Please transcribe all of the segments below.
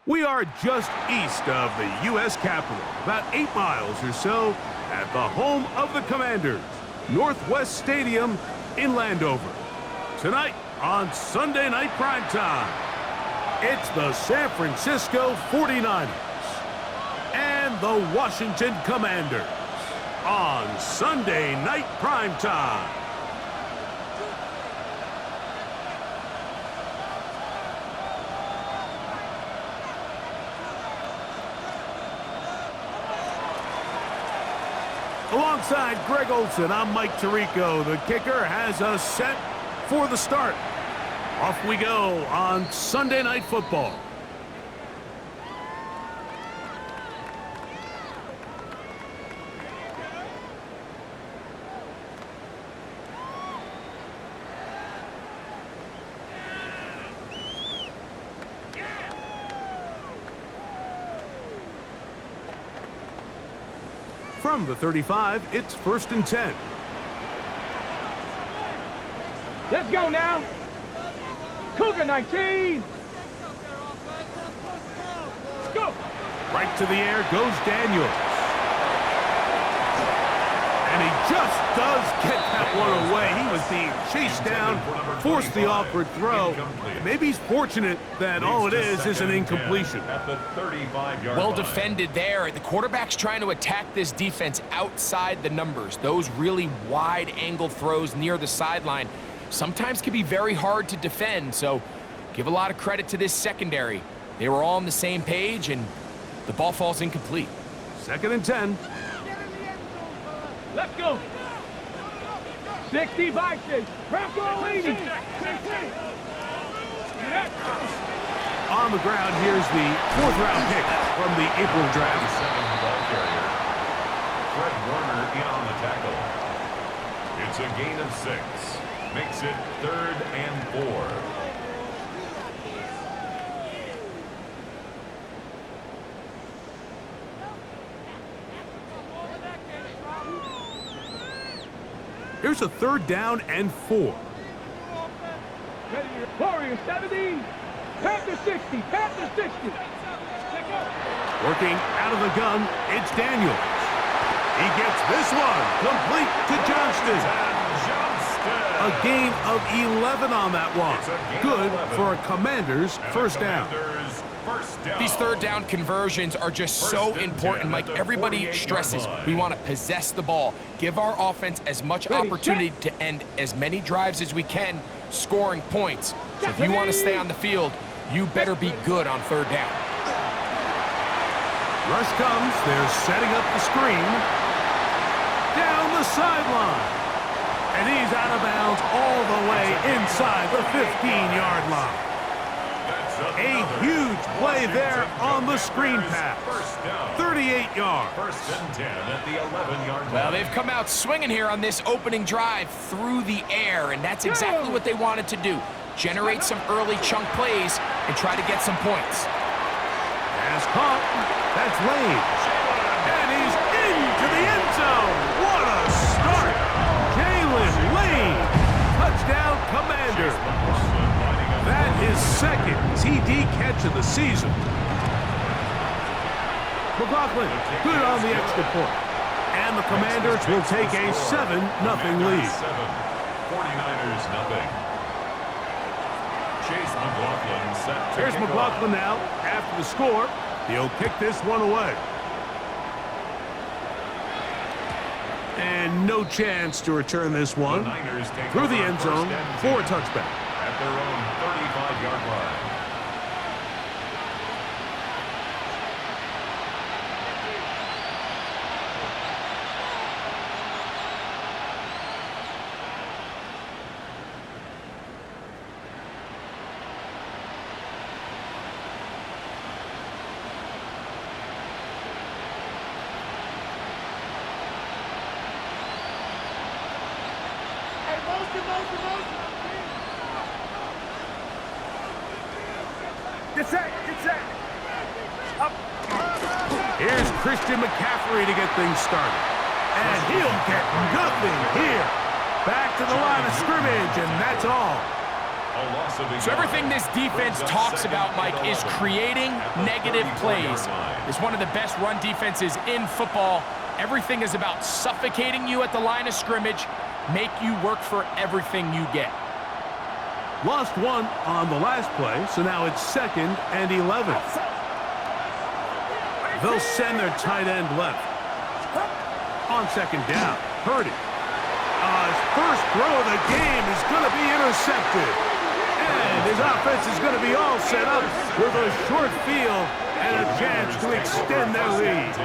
We are just east of the U.S. Capitol, about 8 miles or so, at the home of the Commanders, Northwest Stadium in Landover. Tonight on Sunday Night Primetime, it's the San Francisco 49ers and the Washington Commanders on Sunday Night Primetime. Alongside Greg Olson, I'm Mike Tirico. The kicker has us set for the start. Off we go on Sunday Night Football. From the 35, it's 1st and 10. Let's go now. Cougar 19. Go. Right to the air goes Daniels. And he just does get that one away. He was being chased down, forced the awkward throw. Maybe he's fortunate that all it is an incompletion. At the 35-yard well line. defended there. The quarterback's trying to attack this defense outside the numbers. Those really wide angle throws near the sideline sometimes can be very hard to defend, so give a lot of credit to this secondary. They were all on the same page, and the ball falls incomplete. 2nd and 10. Let's go. 60 Vikings. Bronco leading. On the ground, here's the 4th-round pick from the April draft. Ball carrier. Fred Warner in on the tackle. It's a gain of 6. Makes it 3rd and 4. Here's a 3rd down and 4. Warriors 70. Panther 60. Panther 60. Working out of the gun, it's Daniels. He gets this one complete to Johnston. A gain of 11 on that one. Good for a Commander's first down. These 3rd down conversions are just so important, Mike. Everybody stresses we want to possess the ball, give our offense as much opportunity to end as many drives as we can, scoring points. So if you want to stay on the field, you better be good on 3rd down. Rush comes. They're setting up the screen. Down the sideline. And he's out of bounds all the way inside the 15-yard line. A huge play there on the screen pass. 38 yards. 1st and 10 at the 11-yard line. Well, they've come out swinging here on this opening drive through the air, and that's exactly what they wanted to do. Generate some early chunk plays and try to get some points. Pass caught. That's Lane. And he's into the end zone. What a start. Jalen Lane. Touchdown, Commander. That is 2nd TD catch of the season. McLaughlin, good on the extra point. And the Commanders will take a 7-0 lead. 49ers nothing. Chase McLaughlin set to Here's kick McLaughlin off. now. After the score, he'll kick this one away. And no chance to return this one. The Niners take Through the over end zone 1st and for a 10 touchback. at their own 35-yard line. Get set. Up. Here's Christian McCaffrey to get things started. And he'll get nothing here. Back to the line of scrimmage, and that's all. A loss of a So yard. everything this defense Brings up talks second about, Mike, and is 11 creating at the negative 34-yard plays. line. It's one of the best run defenses in football. Everything is about suffocating you at the line of scrimmage, make you work for everything you get. Lost one on the last play, so now it's 2nd and 11. They'll send their tight end left. On 2nd down, Purdy. His first throw of the game is going to be intercepted. And his offense is going to be all set up with a short field and a chance to extend their lead.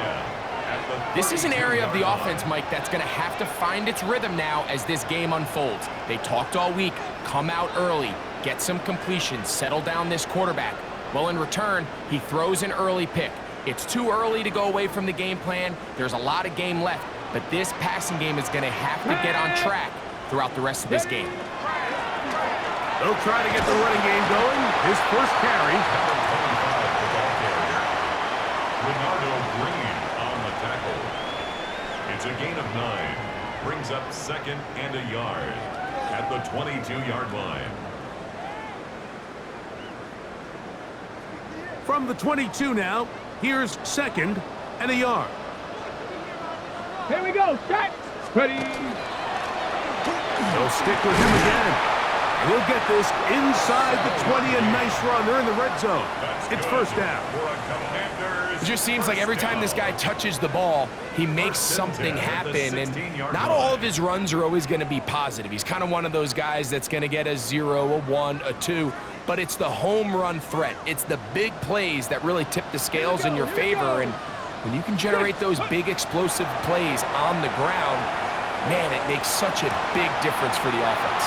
This is an area of the offense, Mike, that's going to have to find its rhythm now as this game unfolds. They talked all week, come out early, get some completions, settle down this quarterback. Well, in return, he throws an early pick. It's too early to go away from the game plan. There's a lot of game left, but this passing game is going to have to get on track throughout the rest of this game. They'll try to get the running game going. His first carry. Number 25, the ball carrier. Renardo Green on the tackle. It's a gain of 9. Brings up 2nd and a yard at the 22-yard line. From the 22 now, here's 2nd and a yard. Here we go. Set. Ready. They'll stick with him again. And he'll get this inside the 20, a nice run. They're in the red zone. It's first down. It just seems like every time this guy touches the ball, he makes something happen, and not all of his runs are always going to be positive. He's kind of one of those guys that's going to get a 0, a 1, a 2, but it's the home run threat. It's the big plays that really tip the scales in your favor, and when you can generate those big explosive plays on the ground, man, it makes such a big difference for the offense.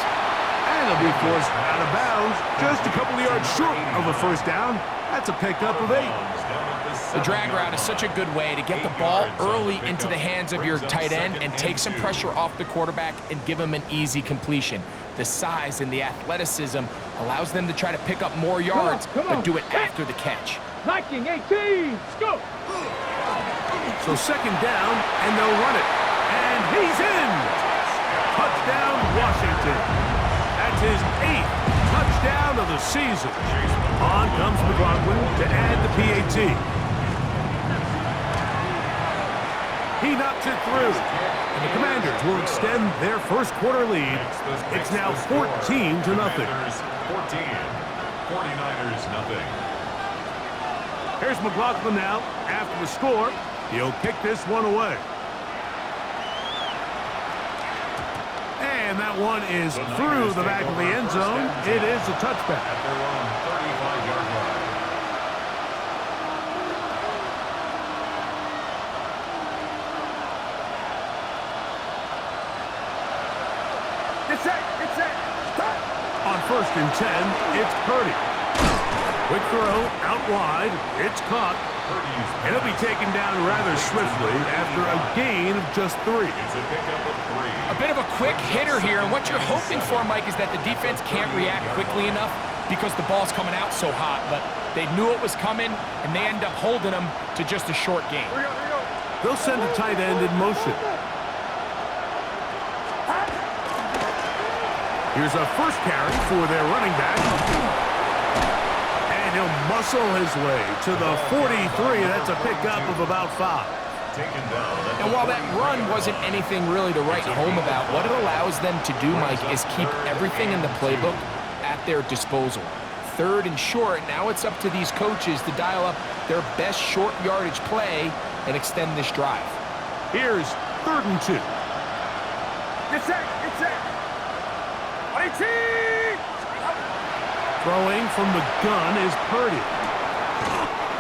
And he'll be forced out of bounds, just a couple of yards short of a first down. That's a pickup of 8. The drag route is such a good way to get the ball early into the hands of your tight end and take some pressure off the quarterback and give him an easy completion. The size and the athleticism allows them to try to pick up more yards, but do it after the catch. Knocking 18. Let's go. So 2nd down, and they'll run it. And he's in! Touchdown, Washington. That's his 8th touchdown of the season. On comes McLaughlin to add the PAT. He knocks it through. And the Commanders will extend their first quarter lead. It's now 14-0. 14. 49ers nothing. Here's McLaughlin now. After the score, he'll kick this one away. And that one is through the back of the end zone. It is a touchback. At their own 35-yard line. On 1st and 10, it's Purdy. Quick throw, out wide. It's caught. And he'll be taken down rather swiftly after a gain of just 3. It's a pickup of 3. A bit of a quick hitter here, and what you're hoping for, Mike, is that the defense can't react quickly enough because the ball's coming out so hot, but they knew it was coming, and they end up holding them to just a short gain. They'll send the tight end in motion. Here's a first carry for their running back. And he'll muscle his way to the 43. That's a pickup of about 5. Taken down. And while that run wasn't anything really to write home about, what it allows them to do, Mike, is keep everything in the playbook at their disposal. 3rd and short, now it's up to these coaches to dial up their best short yardage play and extend this drive. Here's 3rd and 2. It's set. Throwing from the gun is Purdy.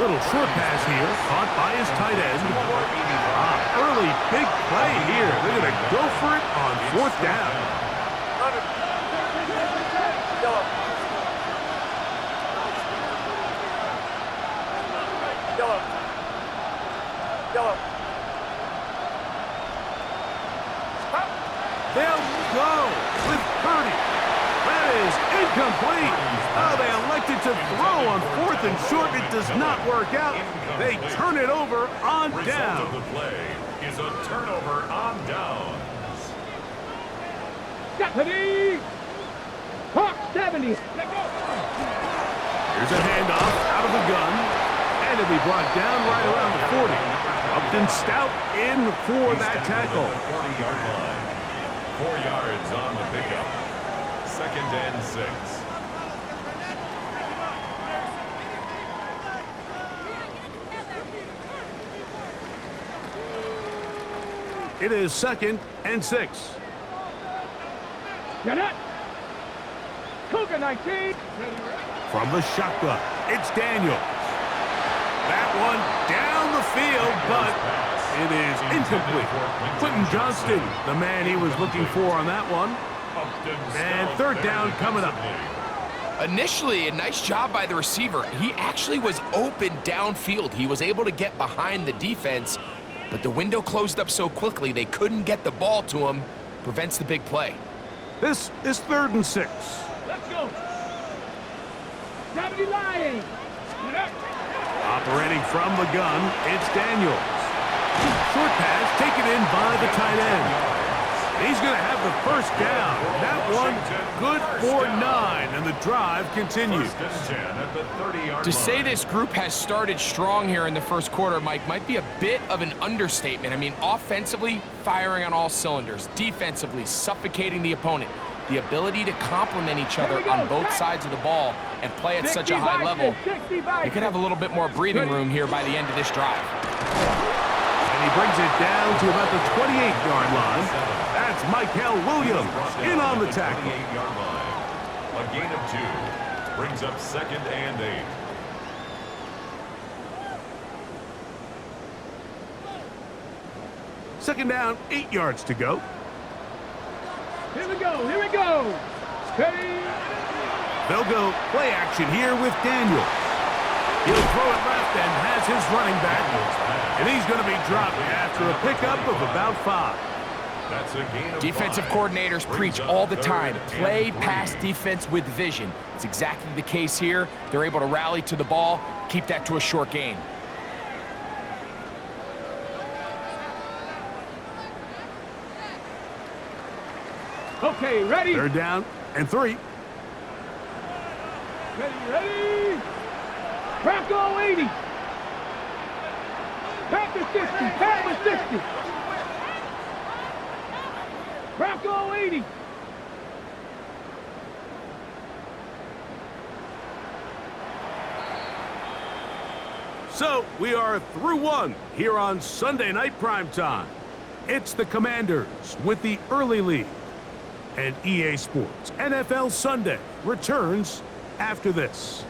Little short pass here, caught by his tight end. Early big play here. They're going to go for it on 4th down. They'll go with Purdy. That is incomplete. Oh, they elected to throw on 4th and short. It does not work out. They turn it over on Result down. of the play is a turnover on downs. Deputy. Hawk 70. Let go. Here's a handoff out of the gun, and it'll be brought down right around the 40. Upton Stout in for that tackle. 40-yard line. 4 yards on the pickup. 2nd and 6. It is 2nd and 6. Get it. Cougar 19. From the shotgun, it's Daniels. That one down the field, but it is incomplete. Quentin Johnston, the man he was looking for on that one. And 3rd down coming up. Initially, a nice job by the receiver. He actually was open downfield. He was able to get behind the defense, but the window closed up so quickly they couldn't get the ball to him. Prevents the big play. This is 3rd and 6. Let's go. 70 lying. Get up. Operating from the gun, it's Daniels. Short pass taken in by the tight end. He's going to have the 1st down. That one good for 9, and the drive continues. 1st and 10 at the 30-yard To say line. this group has started strong here in the 1st quarter, Mike, might be a bit of an understatement. I mean, offensively, firing on all cylinders. Defensively, suffocating the opponent. The ability to complement each other on both sides of the ball and play at such a high level. You could have a little bit more breathing room here by the end of this drive. And he brings it down to about the 28-yard line. That's Michael Williams in on the tackle. 28-yard line. A gain of 2 brings up 2nd and 8. Second down, 8 yards to go. Here we go. Here we go. Ready. They'll go play action here with Daniels. He'll throw it left and has his running back. And he's going to be dropped after a pickup of about 5. That's a gain of Defensive 5. coordinators preach all the time, play pass defense with vision. It's exactly the case here. They're able to rally to the ball, keep that to a short gain. Okay, ready. 3rd down and 3. Ready. Bronco 80. Panther 60. Panther 60. Bronco 80. So we are through 1 here on Sunday Night Primetime. It's the Commanders with the early lead. And EA Sports NFL Sunday returns after this.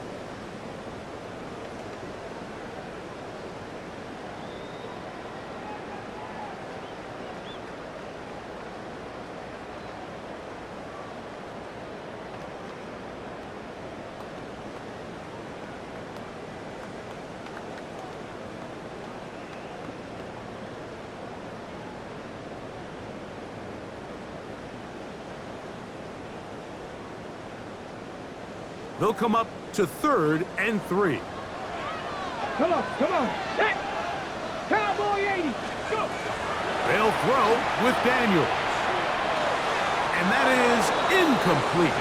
They'll come up to 3rd and 3. Come on. Set. Cowboy 80. Go. They'll throw with Daniels. And that is incomplete.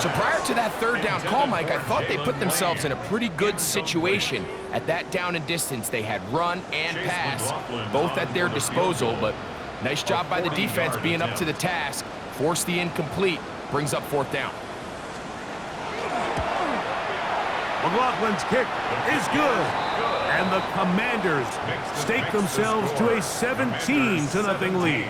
So prior to that 3rd down call, Mike, I thought they put themselves in a pretty good situation. At that down and distance, they had run and pass, both at their disposal, but nice job by the defense being up to the task. Force the incomplete, brings up 4th down. McLaughlin's kick is good. And the Commanders stake themselves to a 17-0 lead.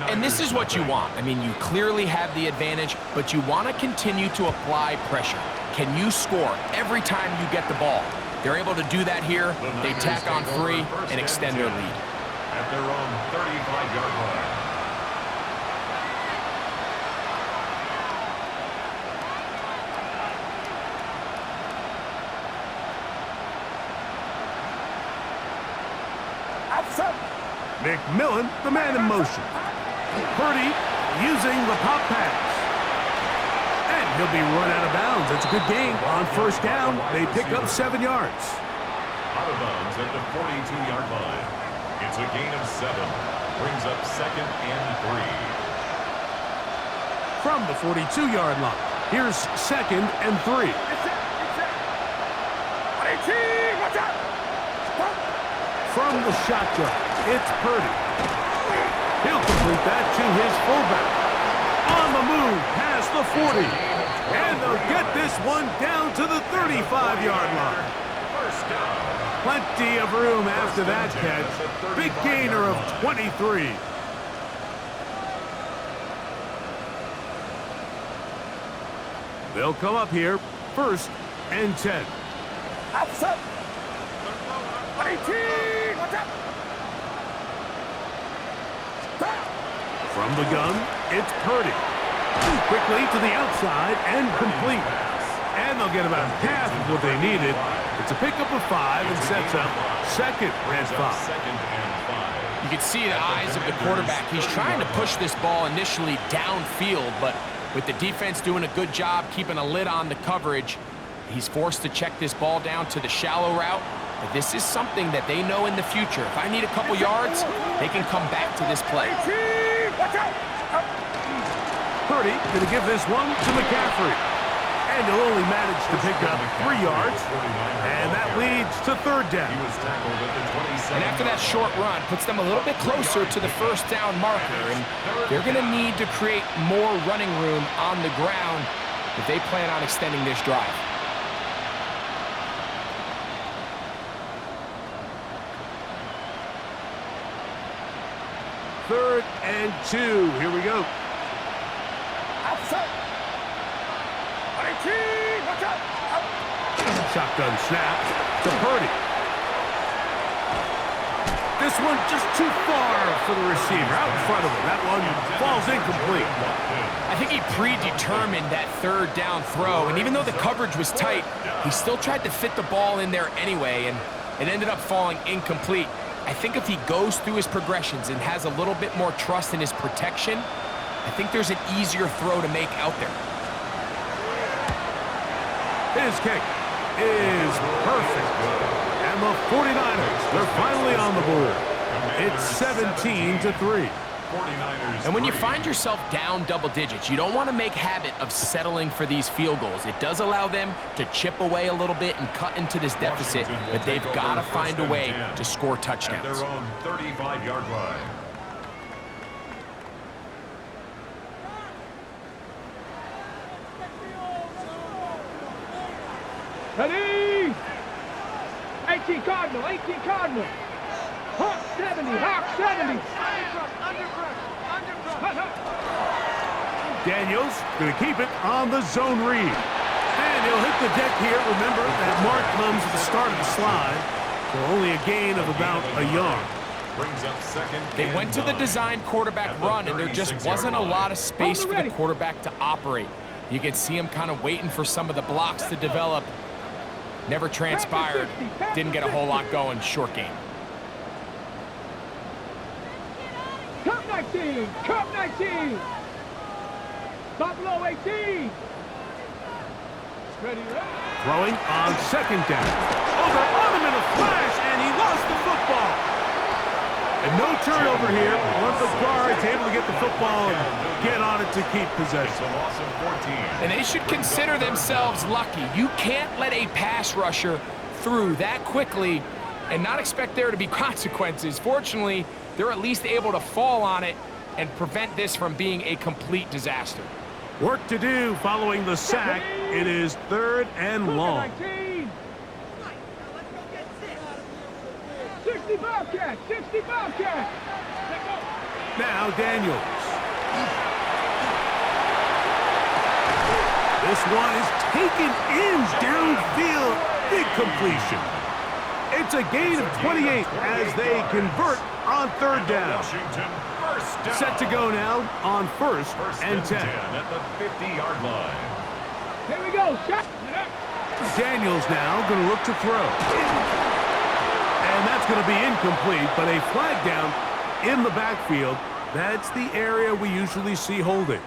And this is what you want. I mean, you clearly have the advantage, but you want to continue to apply pressure. Can you score every time you get the ball? They're able to do that here. They tack on 3 and extend their lead. At their own 35-yard line. McMillan, the man in motion. Purdy using the pop pass. And he'll be run out of bounds. It's a good game. On 1st down, they pick up 7 yards. Out of bounds at the 42-yard line. It's a gain of 7. Brings up 2nd and from the 42-yard line. Here's 2nd and 3. From the shotgun, it's Purdy. He'll complete that to his fullback. On the move, past the 40. And they'll get this one down to the 35-yard line. Plenty of room after that catch. Big gainer of 23. They'll come up here, 1st and 10. From the gun, it's Purdy. Quickly to the outside and complete. And they'll get about half of what they needed. It's a pickup of 5 and sets up 2nd and 5. You can see the eyes of the quarterback. He's trying to push this ball initially downfield, but with the defense doing a good job keeping a lid on the coverage, he's forced to check this ball down to the shallow route. But this is something that they know in the future. If I need a couple yards, they can come back to this play. Purdy going to give this one to McCaffrey. And he'll only manage to pick up 3 yards. And that leads to 3rd down. And after that short run, puts them a little bit closer to the 1st down marker. And they're going to need to create more running room on the ground if they plan on extending this drive. Third and 2. Here we go. Shotgun snap to Purdy. This one just too far for the receiver. Out in front of him. That one falls incomplete. I think he predetermined that 3rd down throw, and even though the coverage was tight, he still tried to fit the ball in there anyway, and it ended up falling incomplete. I think if he goes through his progressions and has a little bit more trust in his protection, I think there's an easier throw to make out there. His kick is perfect. And the 49ers, they're finally on the board. It's 17-3. And when you find yourself down double digits, you don't want to make habit of settling for these field goals. It does allow them to chip away a little bit and cut into this deficit, but they've got to find a way to score touchdowns. At their own 35-yard line. Ready? 18 Cardinal, 18 Cardinal. Hawk 70, Hawk 70. Daniels going to keep it on the zone read. And he'll hit the deck here. Remember, that mark comes at the start of the slide. So only a gain of about a yard. Brings up 2nd. They went to the design quarterback run, and there just wasn't a lot of space for the quarterback to operate. You can see him kind of waiting for some of the blocks to develop. Never transpired. Didn't get a whole lot going. Short game. Cup 19, Cup 19. Buffalo 18. Ready, Throwing on 2nd down. Over on him in a flash, and he lost the football. And no turnover here. One of the guards able to get the football and get on it to keep possession. And they should consider themselves lucky. You can't let a pass rusher through that quickly and not expect there to be consequences. Fortunately, they're at least able to fall on it and prevent this from being a complete disaster. Work to do following the sack. It is 3rd and long. 60 Bobcat, 60 Bobcat. Now Daniels. This one is taken in downfield. Big completion. It's a gain of 28 as they convert on 3rd down. Set to go now on 1st and 10. At the 50-yard line. Here we go. Shot. Daniels now going to look to throw. And that's going to be incomplete, but a flag down in the backfield. That's the area we usually see holding.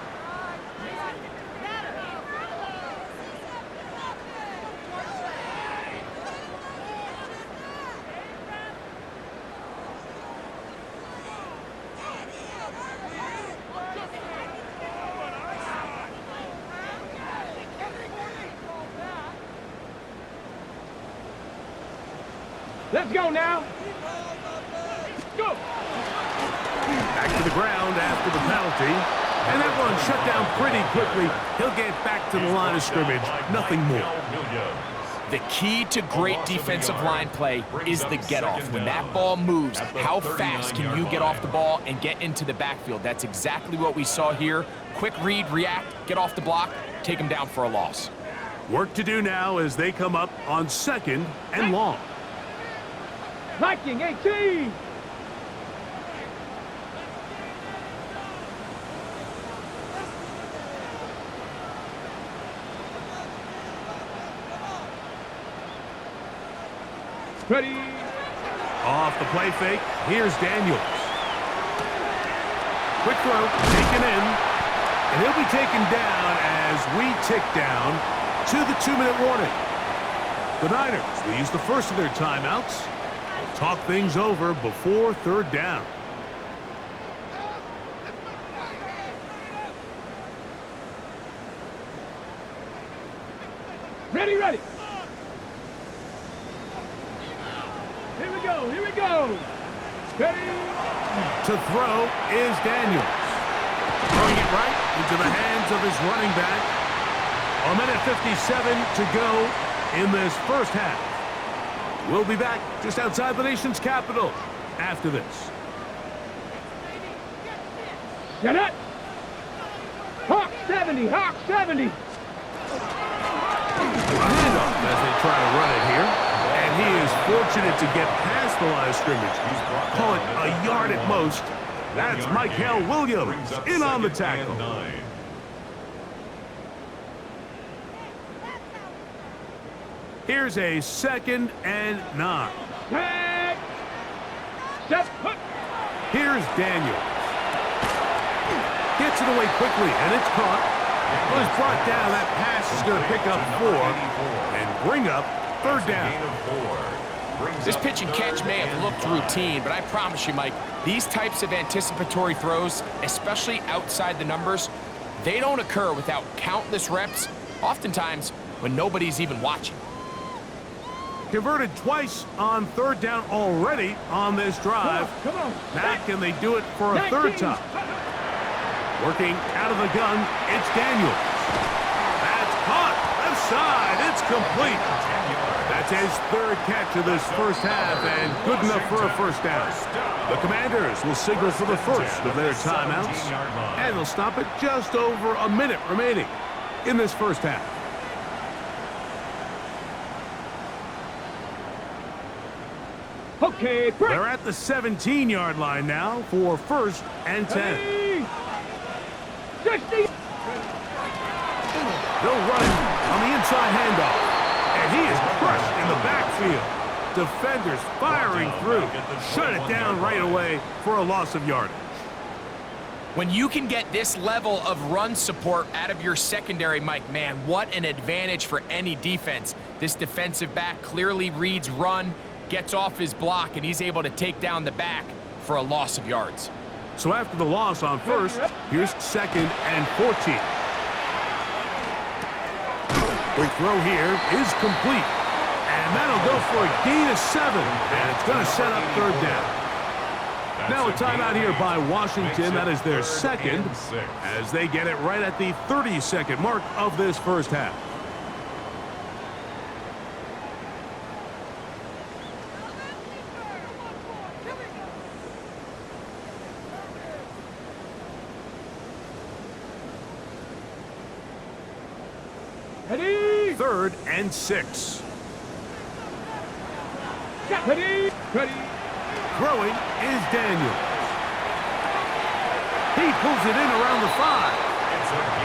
Let's go now. Go. Back to the ground after the penalty. And that run shut down pretty quickly. He'll get back to the line of scrimmage. Nothing more. The key to great defensive line play is the get-off. When that ball moves, how fast can you get off the ball and get into the backfield? That's exactly what we saw here. Quick read, react, get off the block, take him down for a loss. Work to do now as they come up on 2nd and long. Viking 18. Ready. Off the play fake, here's Daniels. Quick throw, taken in, and he'll be taken down as we tick down to the 2-minute warning. The Niners will use the first of their timeouts. We'll talk things over before 3rd down. Ready, ready. Here we go, here we go. Ready. To throw is Daniels. Throwing it right into the hands of his running back. 1:57 to go in this first half. We'll be back just outside the nation's capital after this. Get it. Hawk 70, Hawk 70. A handoff as they try to run it here. And he is fortunate to get past the line of scrimmage. Call it a yard at most. That's Michael Williams in on the tackle. Here's a 2nd and 9. Tag. Step. Hook. Here's Daniels. Gets it away quickly, and it's caught. Was brought down. That pass is going to pick up 4 and bring up 3rd down. This pitch and catch may have looked routine, but I promise you, Mike, these types of anticipatory throws, especially outside the numbers, they don't occur without countless reps, oftentimes when nobody's even watching. Converted twice on 3rd down already on this drive. Come on. Now can they do it for a 3rd time? Working out of the gun, it's Daniels. That's caught. Left side. It's complete. That's his 3rd catch of this first half and good enough for a 1st down. The Commanders will signal for the first of their timeouts, and they'll stop it just over a minute remaining in this first half. Okay, break. They're at the 17-yard line now for 1st and 10. Ready. 60. They'll run on the inside handoff, and he is crushed in the backfield. Defenders firing through. Shut it down right away for a loss of yardage. When you can get this level of run support out of your secondary, Mike, man, what an advantage for any defense. This defensive back clearly reads run, gets off his block, and he's able to take down the back for a loss of yards. So after the loss on 1st, here's 2nd and 14. Quick throw here is complete. And that'll go for a gain of 7. And it's going to set up 3rd down. Now a timeout here by Washington. That is their 2nd as they get it right at the 30-second mark of this first half. Ready. 3rd and 6. Ready. Ready. Throwing is Daniels. He pulls it in around the 5.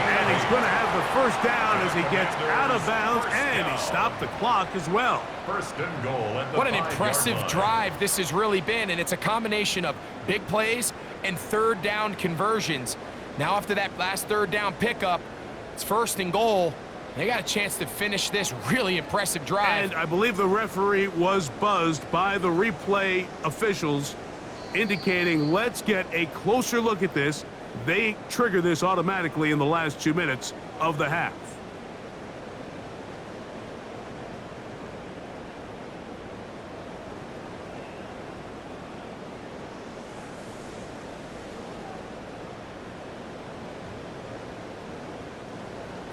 And he's going to have the 1st down as he gets out of bounds, and he stopped the clock as well. 1st and goal at the What an 5-yard impressive line. drive this has really been, and it's a combination of big plays and 3rd down conversions. Now after that last 3rd down pickup, it's 1st and goal. They got a chance to finish this really impressive drive. And I believe the referee was buzzed by the replay officials, indicating let's get a closer look at this. They trigger this automatically in the last 2 minutes of the half.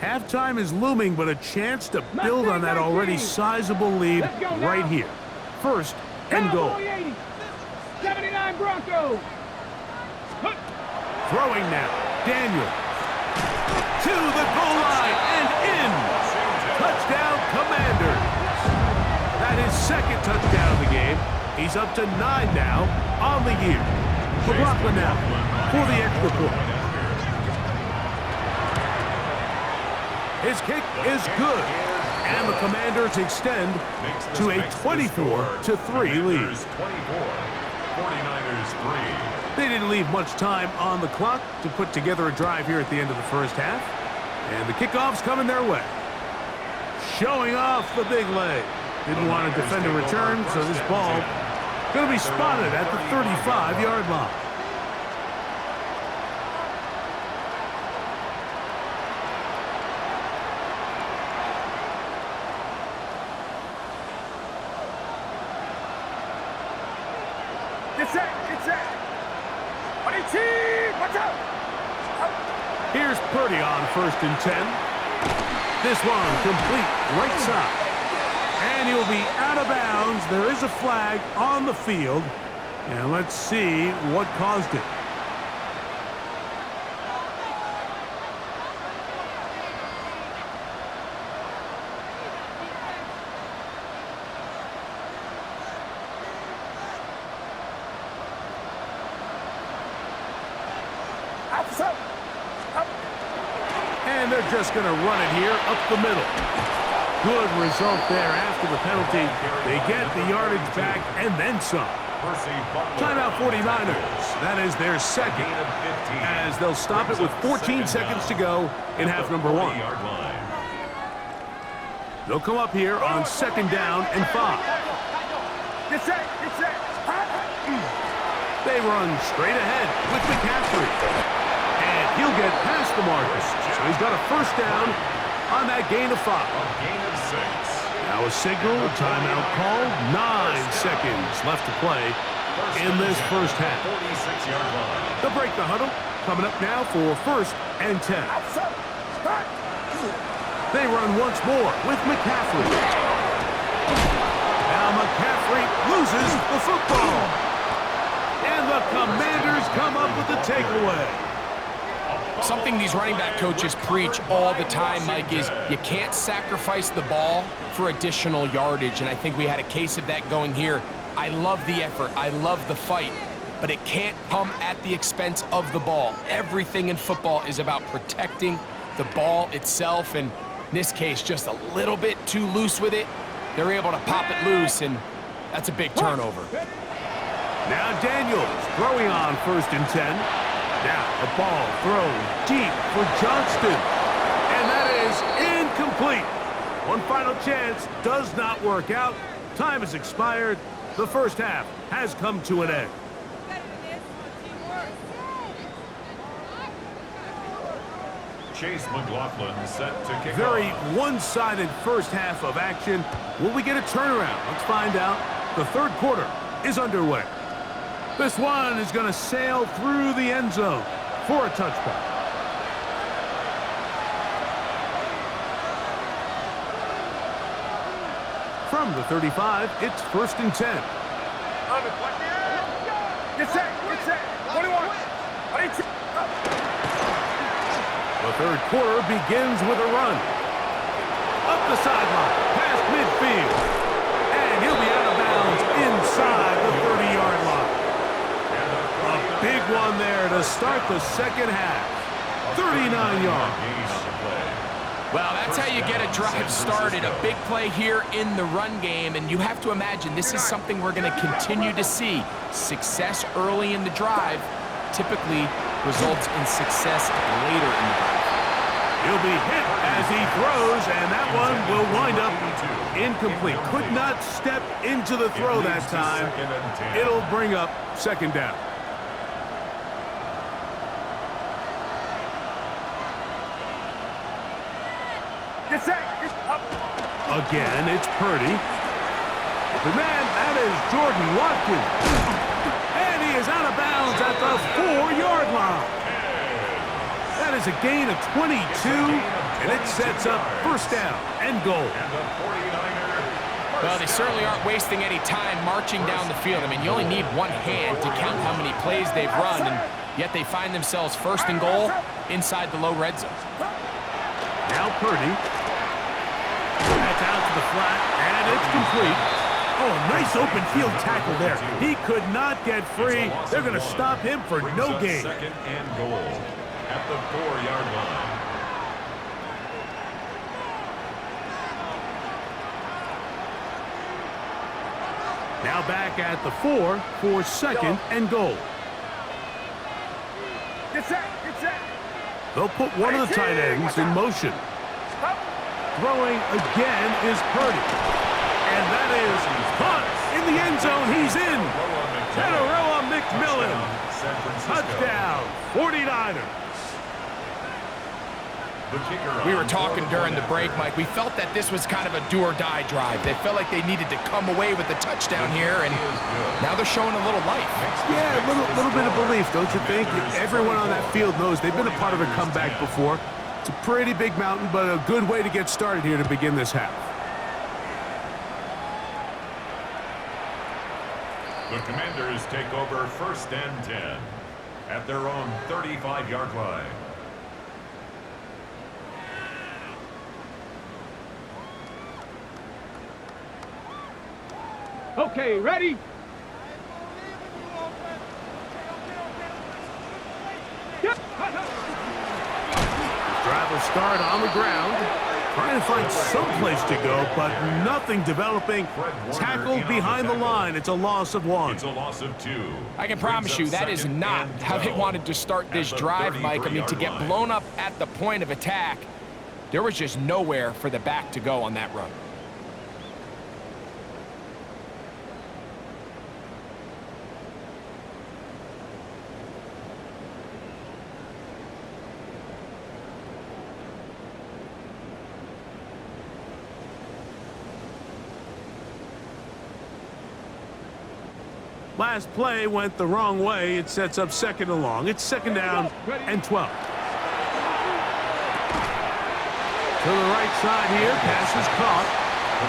Halftime is looming, but a chance to build on that already sizable lead right here. First and goal. Cowboy 80. 79 Broncos. Throwing now. Daniel. To the goal line and in. Touchdown, Commanders. That is second touchdown of the game. He's up to 9 now on the year. McLaughlin now for the extra point. His kick is good, and the Commanders extend to a 24-3 lead. 49ers 3. They didn't leave much time on the clock to put together a drive here at the end of the first half, and the kickoff's coming their way. Showing off the big leg. Didn't want to defend a return, so this ball going to be spotted at the 35-yard line. Here's Purdy on 1st and 10. This one complete right side. And he'll be out of bounds. There is a flag on the field. And let's see what caused it. And they're just going to run it here up the middle. Good result there after the penalty. They get the yardage back and then some. Timeout 49ers. That is their second, as they'll stop it with 14 seconds to go in half number 1. They'll come up here on 2nd down and 5. They run straight ahead with McCaffrey. And he'll get past the marker. So he's got a 1st down on that gain of 5. Now a signal, timeout called. 9 seconds left to play in this first half. They'll break the huddle. Coming up now for 1st and 10. They run once more with McCaffrey. Now McCaffrey loses the football. And the Commanders come up with the takeaway. Something these running back coaches preach all the time, Mike, is you can't sacrifice the ball for additional yardage, and I think we had a case of that going here. I love the effort. I love the fight, but it can't come at the expense of the ball. Everything in football is about protecting the ball itself, and in this case, just a little bit too loose with it. They're able to pop it loose, and that's a big turnover. Now Daniels throwing on 1st and 10. Now a ball thrown deep for Johnston. And that is incomplete. One final chance does not work out. Time has expired. The first half has come to an end. Chase McLaughlin set to kick Very off. one-sided first half of action. Will we get a turnaround? Let's find out. The 3rd quarter is underway. This one is going to sail through the end zone for a touchback. From the 35, it's 1st and 10. Get set. 21. The 3rd quarter begins with a run. Up the sideline, past midfield. And he'll be out of bounds inside the 30-yard line. A big one there to start the second half. 39 yards. Well, that's how you get a drive started. A big play here in the run game, and you have to imagine this is something we're going to continue to see. Success early in the drive typically results in success later in the drive. He'll be hit as he throws, and that one will wind up incomplete. Could not step into the throw that time. It'll bring up 2nd down. Again, it's Purdy. The man, that is Jordan Watkins. And he is out of bounds at the 4-yard line. That is a gain of 22, and it sets up first down and goal. And the 49er. Well, they certainly aren't wasting any time marching down the field. I mean, you only need one hand to count how many plays they've run, and yet they find themselves first and goal inside the low red zone. Now Purdy. That's out to the flat, and it's complete. Oh, a nice open field tackle there. He could not get free. They're going to stop him for no gain. Second and goal at the 4-yard line. Now back at the 4 for second and goal. They'll put one of the tight ends in motion. Throwing again is Purdy. And that is caught in the end zone. He's in. Tataroa McMillan. Touchdown, 49ers. We were talking during the break, Mike. We felt that this was kind of a do-or-die drive. They felt like they needed to come away with the touchdown here, and now they're showing a little life. Yeah, a little bit of belief, don't you think? Everyone on that field knows they've been a part of a comeback before. It's a pretty big mountain, but a good way to get started here to begin this half. The Commanders take over first and 10 at their own 35-yard line. Okay, ready? Drive will start on the ground. Trying to find some place to go, but nothing developing. Tackled behind the line. It's a loss of 1. It's a loss of 2. I can promise you that is not how they wanted to start this drive, Mike. I mean, to get blown up at the point of attack, there was just nowhere for the back to go on that run. Last play went the wrong way. It sets up second and long. It's second down and 12. To the right side here. Pass is caught.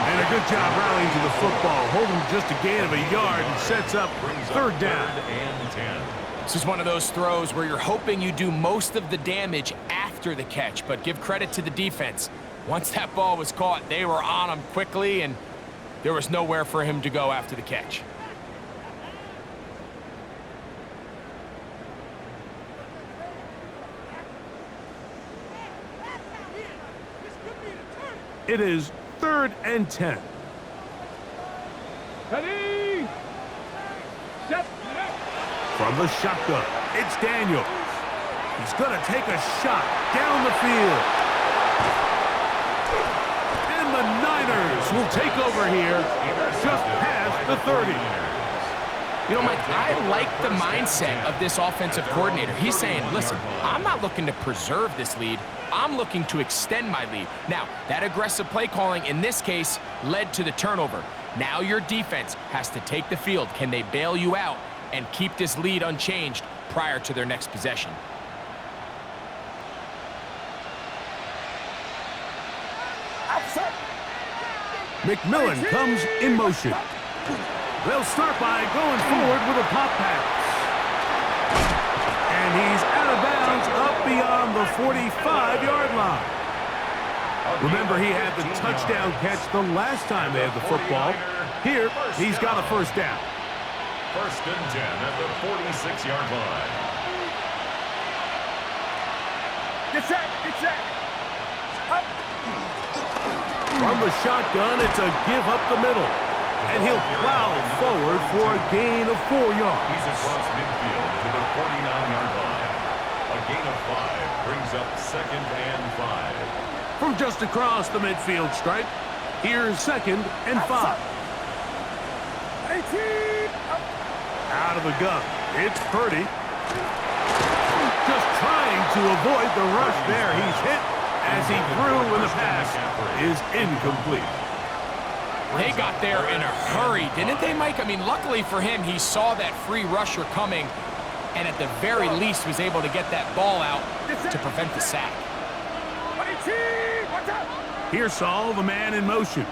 And a good job rallying to the football. Holding just a gain of a yard and sets up third down. And 10. This is one of those throws where you're hoping you do most of the damage after the catch, but give credit to the defense. Once that ball was caught, they were on him quickly, and there was nowhere for him to go after the catch. It is third and 10. Ready? Step. From the shotgun, it's Daniels. He's going to take a shot down the field. And the Niners will take over here just past the 30. You know, Mike, I like the mindset of this offensive coordinator. He's saying, listen, I'm not looking to preserve this lead. I'm looking to extend my lead. Now, that aggressive play calling in this case led to the turnover. Now your defense has to take the field. Can they bail you out and keep this lead unchanged prior to their next possession? McMillan comes in motion. They'll start by going forward with a pop pass. And he's out of bounds up beyond the 45-yard line. Remember, he had the touchdown catch the last time they had the football. Here, he's got a first down. First and 10 at the 46-yard line. Get set. Up. From the shotgun, it's a give up the middle. And he'll plow forward for a gain of 4 yards. He's across midfield to the 49-yard line. A gain of 5 brings up second and 5. From just across the midfield stripe, here's second and 5. 18. Out of the gun, it's Purdy. Just trying to avoid the rush there. He's hit as he threw when the pass is incomplete. They got there in a hurry, didn't they, Mike? I mean, luckily for him, he saw that free rusher coming and at the very least was able to get that ball out to prevent the sack. Here's Saul, the man in motion.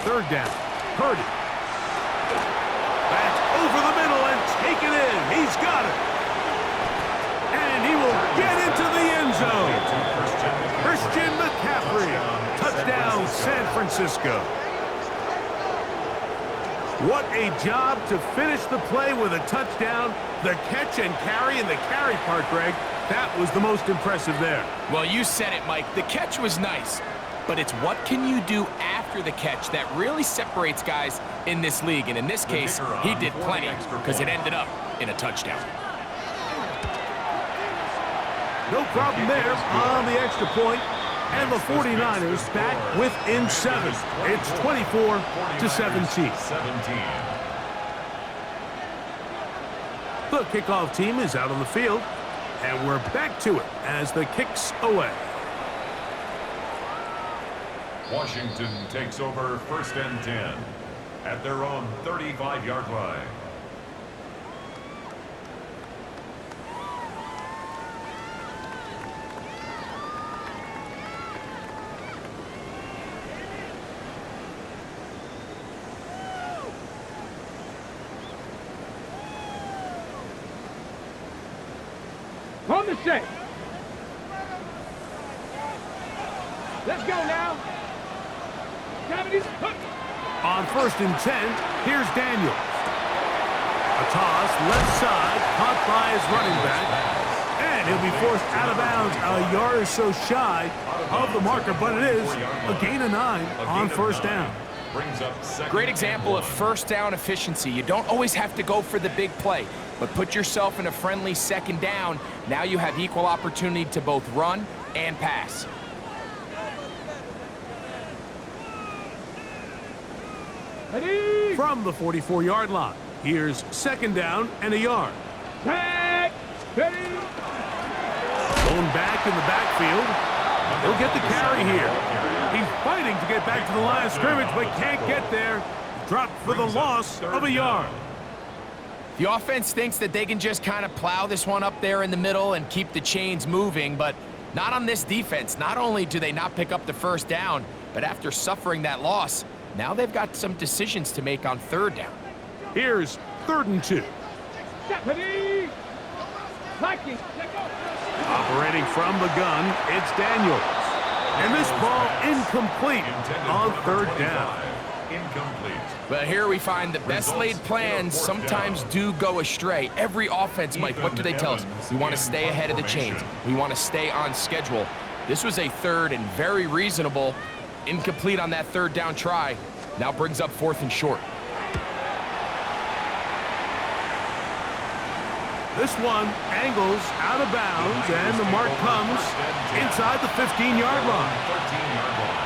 Third down. Purdy. Back over the middle and take it in. He's got it. And he will get into the end zone. Christian McCaffrey. Touchdown, San Francisco. What a job to finish the play with a touchdown. The catch and carry, and the carry part, Greg, that was the most impressive there. Well, you said it, Mike. The catch was nice, but it's what can you do after the catch that really separates guys in this league. And in this case, he did plenty because it ended up in a touchdown. No problem there on the extra point. And the 49ers back within 7. It's 24-17. The kickoff team is out on the field, and we're back to it as the kick's away. Washington takes over 1st and 10 at their own 35-yard line. On the set. Let's go now. On 1st and 10, here's Daniels. A toss, left side, caught by his running back. And he'll be forced out of bounds a yard or so shy of the marker, but it is a gain of 9 on 1st down. Great example of 1st down efficiency. You don't always have to go for the big play, but put yourself in a friendly 2nd down. Now you have equal opportunity to both run and pass. Ready? From the 44-yard line, here's 2nd down and a yard. Back. Ready? Going back in the backfield. He'll get the carry here. He's fighting to get back to the line of scrimmage, but can't get there. Dropped for the loss of a yard. The offense thinks that they can just kind of plow this one up there in the middle and keep the chains moving, but not on this defense. Not only do they not pick up the 1st down, but after suffering that loss, now they've got some decisions to make on 3rd down. Here's 3rd and 2. Ready? Operating from the gun, it's Daniels. And this ball incomplete on 3rd down. Incomplete. But here we find the best laid plans sometimes do go astray. Every offense, Mike, what do they tell us? We want to stay ahead of the chains. We want to stay on schedule. This was a 3rd and very reasonable. Incomplete on that 3rd down try. Now brings up 4th and short. This one angles out of bounds, and the mark comes inside the 15-yard line. 13-yard line.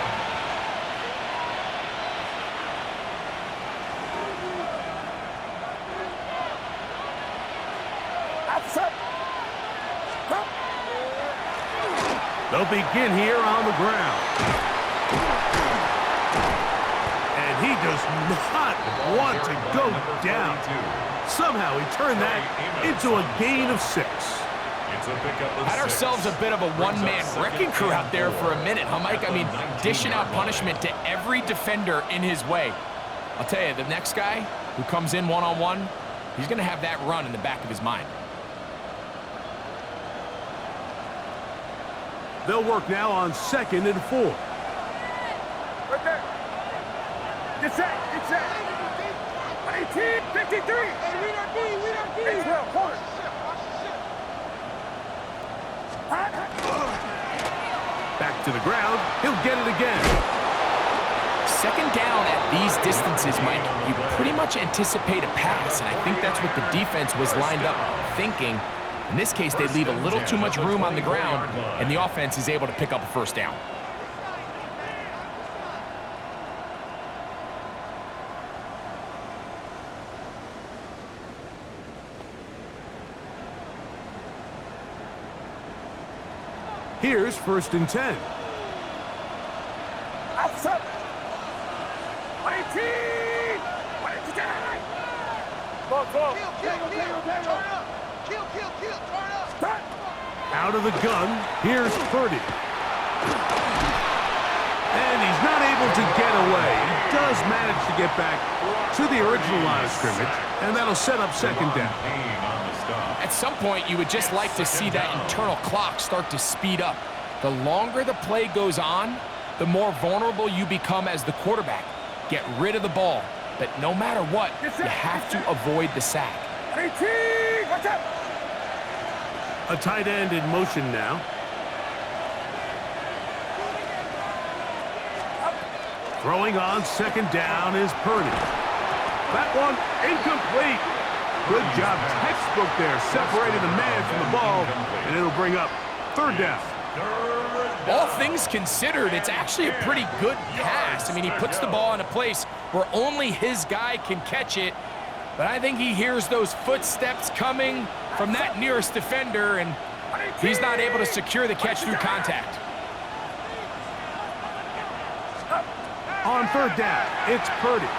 They'll begin here on the ground. And he does not want to go down. Somehow he turned that into a gain of 6. Had ourselves a bit of a one-man wrecking crew out there for a minute, huh, Mike? I mean, dishing out punishment to every defender in his way. I'll tell you, the next guy who comes in one-on-one, he's going to have that run in the back of his mind. They'll work now on 2nd and 4. Right there. Get set. 18, 53. Hey, lead our D. Back to the ground. He'll get it again. 2nd down at these distances, Mike, you pretty much anticipate a pass, and I think that's what the defense was lined up thinking. In this case, they leave a little too much room on the ground, and the offense is able to pick up a 1st down. Here's 1st and 10. Outside. 18. Kill, turn up. Out of the gun, here's Purdy. And he's not able to get away. He does manage to get back to the original line of scrimmage, and that'll set up second down. At some point, you would just like to see that internal clock start to speed up. The longer the play goes on, the more vulnerable you become as the quarterback. Get rid of the ball, but no matter what, you have to avoid the sack. A tight end in motion now. Throwing on second down is Purdy. That one incomplete. Good job, textbook there, separating the man from the ball, and it'll bring up third down. All things considered, it's actually a pretty good pass. I mean, he puts the ball in a place where only his guy can catch it, but I think he hears those footsteps coming from that nearest defender, and he's not able to secure the catch through contact. On third down, it's Purdy.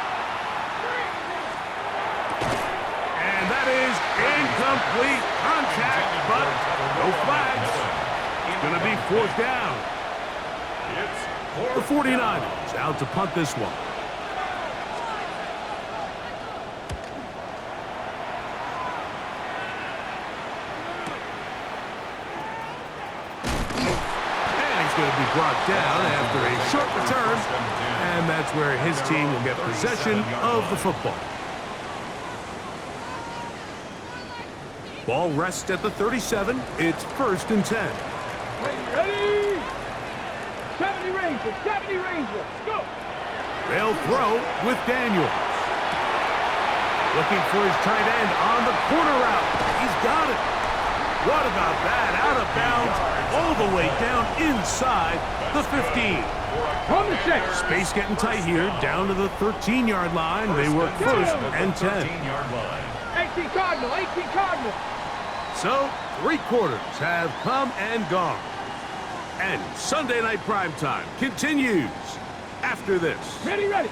And that is incomplete contact, but no flags. It's going to be fourth down. The 49ers out to punt this one. And he's going to be brought down after a short return. And that's where his team will get possession of the football. Ball rests at the 37. It's 1st and 10. Ready? 70 Rangers, 70 Rangers, go! They'll throw with Daniels. Looking for his tight end on the corner route. He's got it. What about that? Out of bounds, all the way down inside the 15. From the 6. Space getting tight here, down to the 13-yard line. They work 1st and 10. 18 Cardinal, 18 Cardinal. So, 3 quarters have come and gone. And Sunday Night Primetime continues after this. Ready, ready.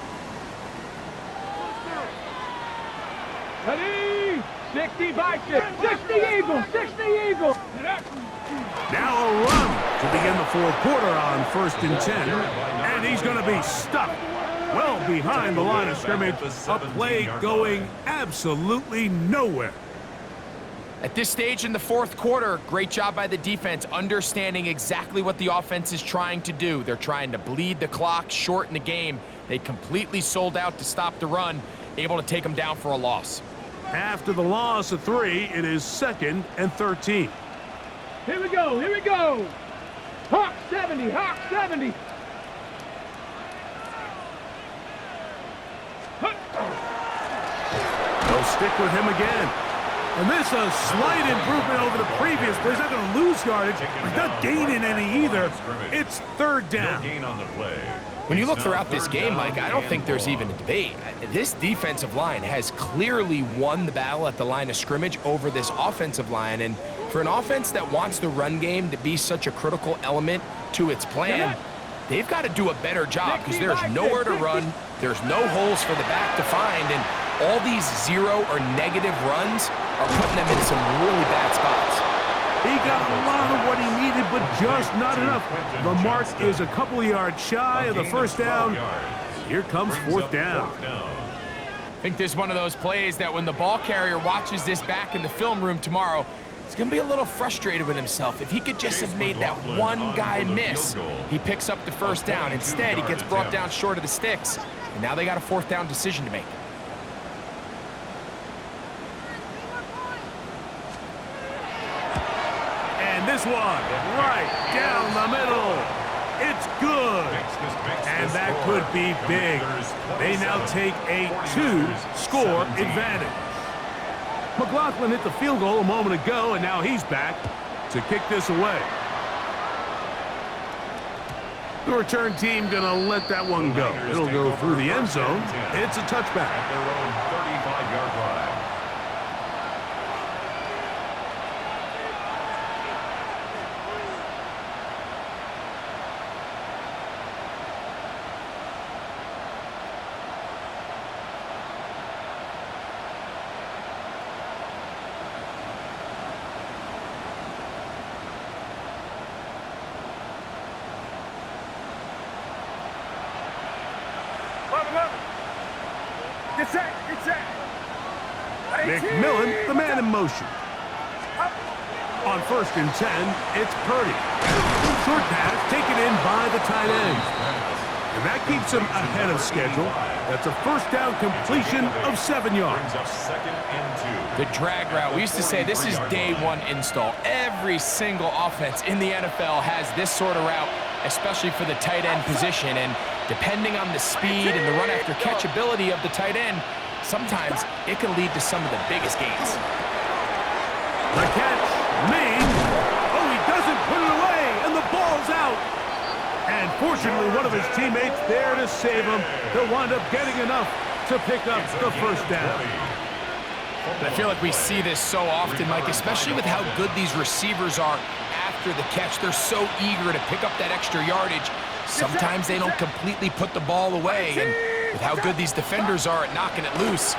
Ready? 60 Vikings, 60 Eagles, 60 Eagles. Now a run to begin the 4th quarter on 1st and 10. And he's going to be stuck well behind the line of scrimmage. A play going absolutely nowhere. At this stage in the 4th quarter, great job by the defense understanding exactly what the offense is trying to do. They're trying to bleed the clock, shorten the game. They completely sold out to stop the run, able to take them down for a loss. After the loss of 3, it is 2nd and 13. Here we go, here we go. Hawk 70, Hawk 70. They'll stick with him again. And this a slight improvement over the previous. He's not going to lose yardage. He's not gaining any either. It's 3rd down. When you look throughout this game, Mike, I don't think there's even a debate. This defensive line has clearly won the battle at the line of scrimmage over this offensive line. And for an offense that wants the run game to be such a critical element to its plan, they've got to do a better job because there's nowhere to run. There's no holes for the back to find. And all these 0 or negative runs are putting them in some really bad spots. He got a lot of what he needed, but just not enough. The mark is a couple of yards shy of the 1st down. Here comes 4th down. I think this is one of those plays that when the ball carrier watches this back in the film room tomorrow, he's going to be a little frustrated with himself. If he could just have made that one guy miss, he picks up the 1st down. Instead, he gets brought down short of the sticks, and now they got a 4th down decision to make. This one right down the middle. It's good. And that could be big. They now take a 2-score advantage. McLaughlin hit the field goal a moment ago, and now he's back to kick this away. The return team going to let that one go. It'll go through the end zone. It's a touchback. At their own 35-yard line. McMillan, the man in motion. On 1st and 10, it's Purdy. Short pass taken in by the tight end. And that keeps him ahead of schedule. That's a first down completion of 7 yards. The drag route. We used to say this is day one install. Every single offense in the NFL has this sort of route, especially for the tight end position. And depending on the speed and the run after catch ability of the tight end, sometimes it can lead to some of the biggest gains. The catch made. Oh, he doesn't put it away, and the ball's out. And fortunately, one of his teammates there to save him. He'll wind up getting enough to pick up the first down. I feel like we see this so often, Mike, especially with how good these receivers are after the catch. They're so eager to pick up that extra yardage. Sometimes they don't completely put the ball away, and with how good these defenders are at knocking it loose,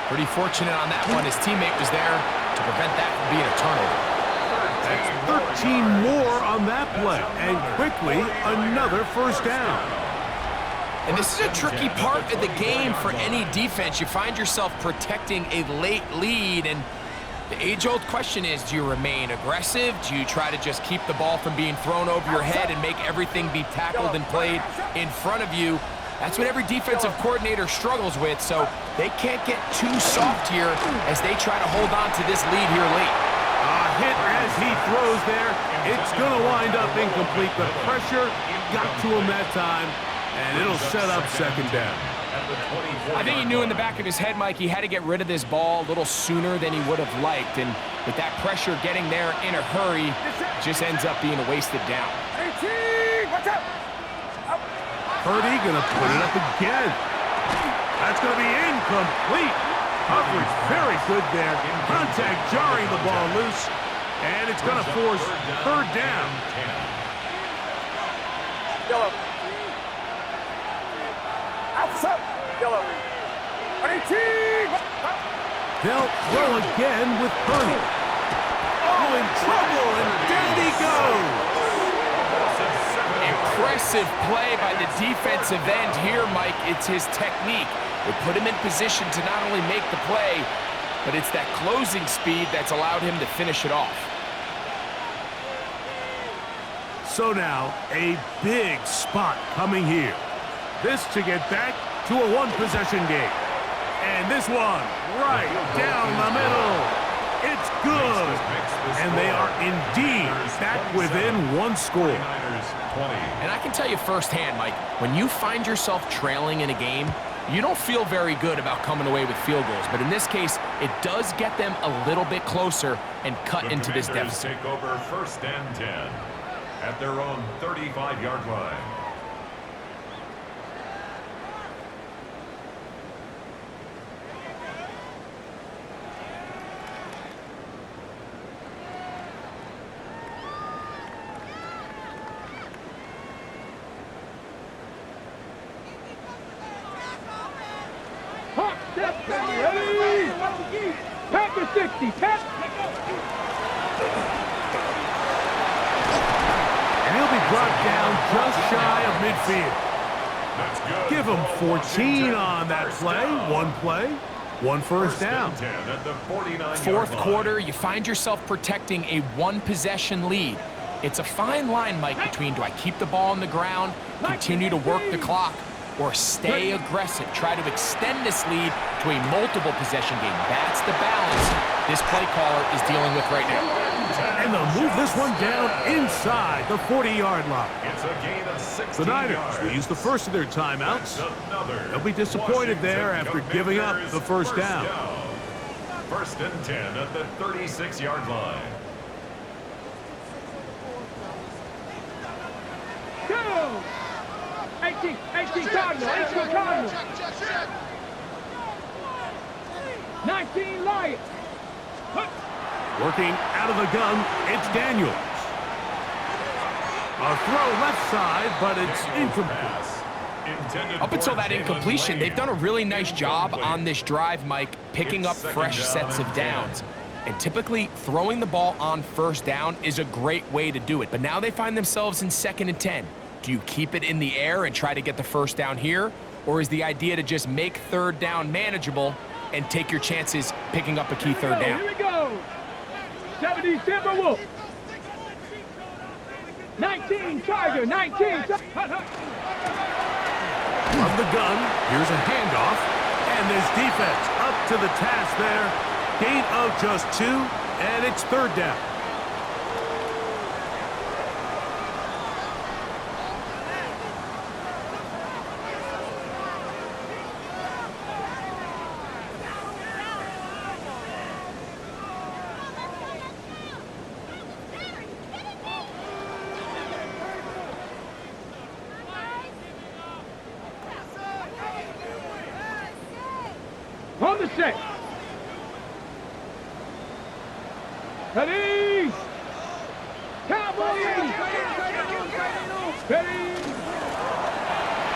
pretty fortunate on that one. His teammate was there to prevent that from being a turnover. That's 13 more on that play, and quickly another first down. And this is a tricky part of the game for any defense. You find yourself protecting a late lead, and the age-old question is, do you remain aggressive? Do you try to just keep the ball from being thrown over your head and make everything be tackled and played in front of you? That's what every defensive coordinator struggles with, so they can't get too soft here as they try to hold on to this lead here late. A hit as he throws there. It's going to wind up incomplete. The pressure got to him that time, and it'll set up second down. I think he knew in the back of his head, Mike, he had to get rid of this ball a little sooner than he would have liked, and with that pressure getting there in a hurry, just ends up being a wasted down. Purdy going to put it up again. That's going to be incomplete. Coverage very good there. Contact jarring the ball loose, and it's going to force third down. Yellow. Outside. Yellow. 18. They'll throw again with Purdy. Oh, in trouble, and down he goes. Impressive play by the defensive end here, Mike. It's his technique. It put him in position to not only make the play, but it's that closing speed that's allowed him to finish it off. So now, a big spot coming here. This to get back to a one-possession game. And this one, right down the middle. It's good. And they are indeed back within one score. And I can tell you firsthand, Mike, when you find yourself trailing in a game, you don't feel very good about coming away with field goals. But in this case, it does get them a little bit closer and cut into this deficit. Take over 1st and 10 at their own 35-yard line. Hot step. Ready. Pat for 60. Pat. And he'll be brought down just shy of midfield. That's good. Give him 14 on that play. One first down. 10 at the 49-yard Fourth line. quarter, you find yourself protecting a one-possession lead. It's a fine line, Mike, between do I keep the ball on the ground, continue to work the clock, or stay aggressive, try to extend this lead to a multiple possession game. That's the balance this play caller is dealing with right now. And they'll move this one down inside the 40-yard line. It's a gain of 16 The Niners yards. will use the first of their timeouts. Another They'll be disappointed there after giving up the first down. 1st and 10 at the 36-yard line. Go. 18 Cardinal. 18 Cardinal. 19 Lions. Working out of the gun, it's Daniels. A throw left side, but it's incomplete. Up until that incompletion, they've done a really nice job on this drive, Mike, picking up fresh sets of downs. And typically, throwing the ball on first down is a great way to do it. But now they find themselves in 2nd and 10. Do you keep it in the air and try to get the first down here? or is the idea to just make third down manageable and take your chances picking up a key third down? Here we go. 70 Timberwolf. 19 Tiger. 19. From the gun, here's a handoff, and this defense up to the task there. Gain of just 2, and it's third down. On the set. Ready. Cowboys. Ready.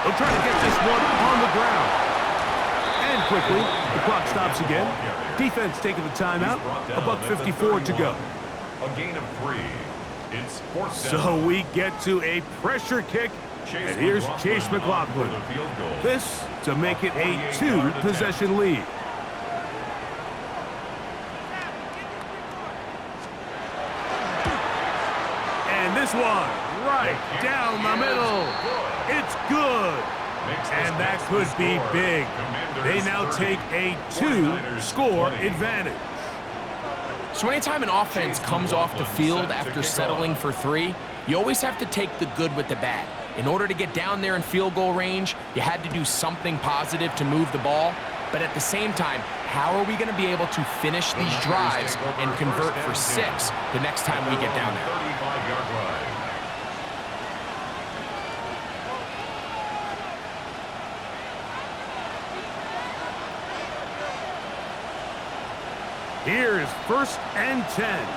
They'll try to get this one on the ground. And quickly, the clock stops again. Defense taking the timeout. $1:54 to go. A gain of 3. It's fourth down. So we get to a pressure kick. And here's Chase McLaughlin. This to make it a 2-possession lead. And this one, right down the middle. It's good. And that could be big. They now take a 2-score advantage. So anytime an offense comes off the field after settling for 3, you always have to take the good with the bad. In order to get down there in field goal range, you had to do something positive to move the ball. But at the same time, how are we going to be able to finish these drives and convert for 6 the next time we get down there? 35-yard line. Here's 1st and 10.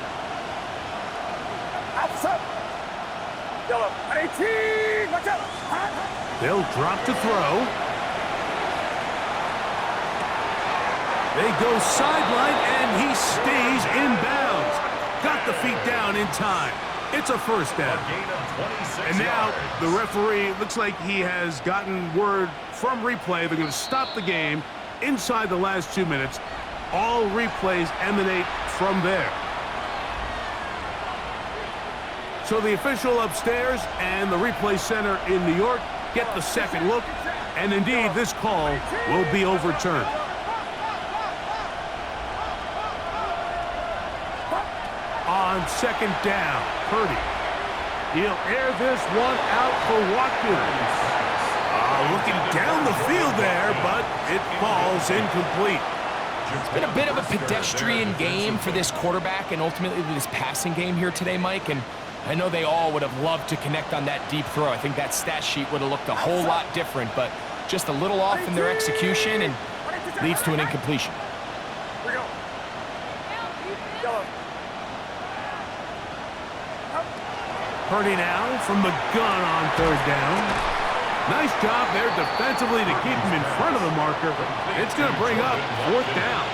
They'll drop to throw. They go sideline, and he stays in bounds. Got the feet down in time. It's a first down. And now the referee looks like he has gotten word from replay. They're going to stop the game inside the last 2 minutes. All replays emanate from there. So the official upstairs and the replay center in New York get the second look, and indeed this call will be overturned. On second down, Purdy. He'll air this one out for Watkins. Looking down the field there, but it falls incomplete. It's been a bit of a pedestrian game for this quarterback and ultimately this passing game here today, Mike. And I know they all would have loved to connect on that deep throw. I think that stat sheet would have looked a whole lot different, but just a little off in their execution and leads to an incompletion. Purdy now from the gun on third down. Nice job there defensively to keep him in front of the marker. It's going to bring up fourth down.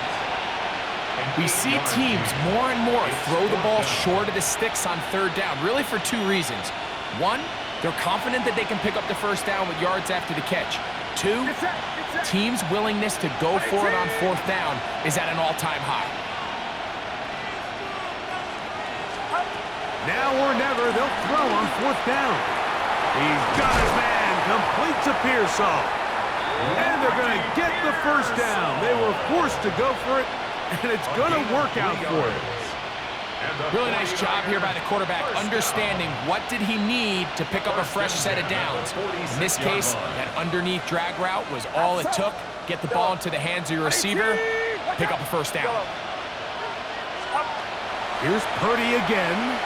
We see teams more and more throw the ball short of the sticks on third down, really for 2 reasons. 1, they're confident that they can pick up the first down with yards after the catch. 2, teams' willingness to go for it on fourth down is at an all-time high. Now or never, they'll throw on fourth down. He's got his man, completes a Pearsall. And they're going to get the first down. They were forced to go for it, and it's going to work out for them. Really nice job here by the quarterback, understanding what did he need to pick up a fresh set of downs. In this case, that underneath drag route was all it took. Get the ball into the hands of your receiver, pick up a first down. Here's Purdy again.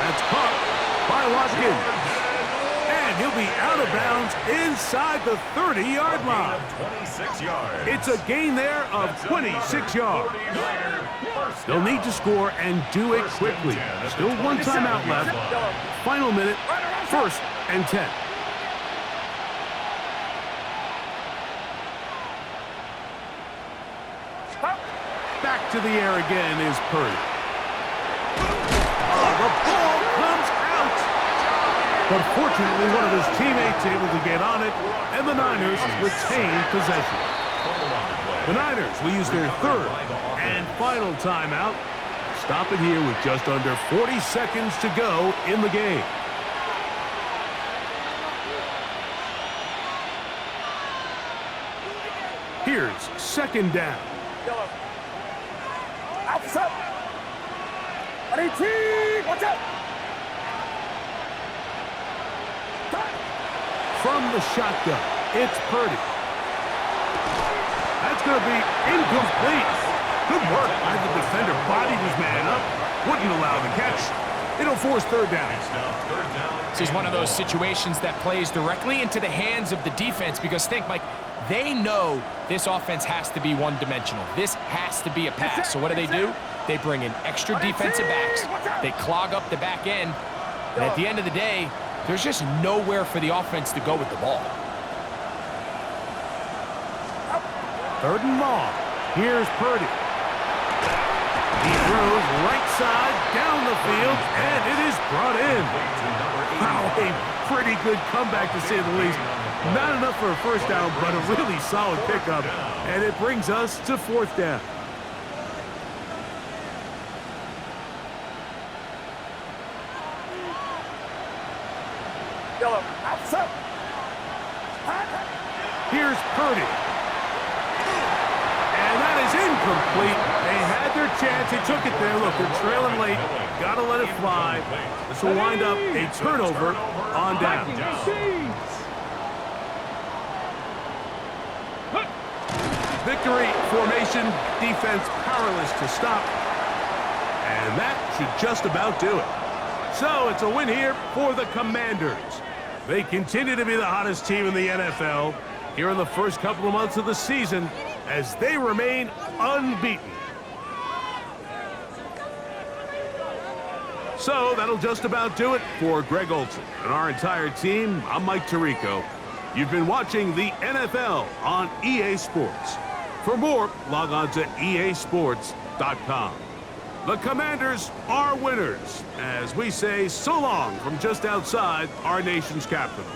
That's caught by Watkins. And he'll be out of bounds inside the 30-yard line. It's a gain there of 26 yards. They'll need to score and do it quickly. Still 1 timeout left. Final minute, 1st and 10. Back to the air again is Purdy. Oh, the ball comes out. but fortunately one of his teammates able to get on it, and the Niners retain possession. The Niners will use their third and final timeout. Stop it here with just under 40 seconds to go in the game. Here's second down. Outside. Watch out. From the shotgun, it's Purdy. That's going to be incomplete. Good work by the defender. Bodied his man up. Wouldn't allow the catch. It'll force third down. This is one of those situations that plays directly into the hands of the defense because think, Mike, they know this offense has to be one-dimensional. This has to be a pass. So what do? They bring in extra defensive backs. They clog up the back end. And at the end of the day, there's just nowhere for the offense to go with the ball. Third and long. Here's Purdy. He throws right side down the field, and it is brought in. Wow, a pretty good comeback to say the least. Not enough for a first down, but a really solid pickup. And it brings us to fourth down. Here's Purdy. And that is incomplete. They had their chance. They took it there. Look, they're trailing late. Got to let it fly. This will wind up a turnover on down. Victory formation, defense powerless to stop. And that should just about do it. So it's a win here for the Commanders. They continue to be the hottest team in the NFL here in the first couple of months of the season as they remain unbeaten. So that'll just about do it for Greg Olson and our entire team. I'm Mike Tirico. You've been watching the NFL on EA Sports. For more, log on to easports.com. The Commanders are winners as we say so long from just outside our nation's capital.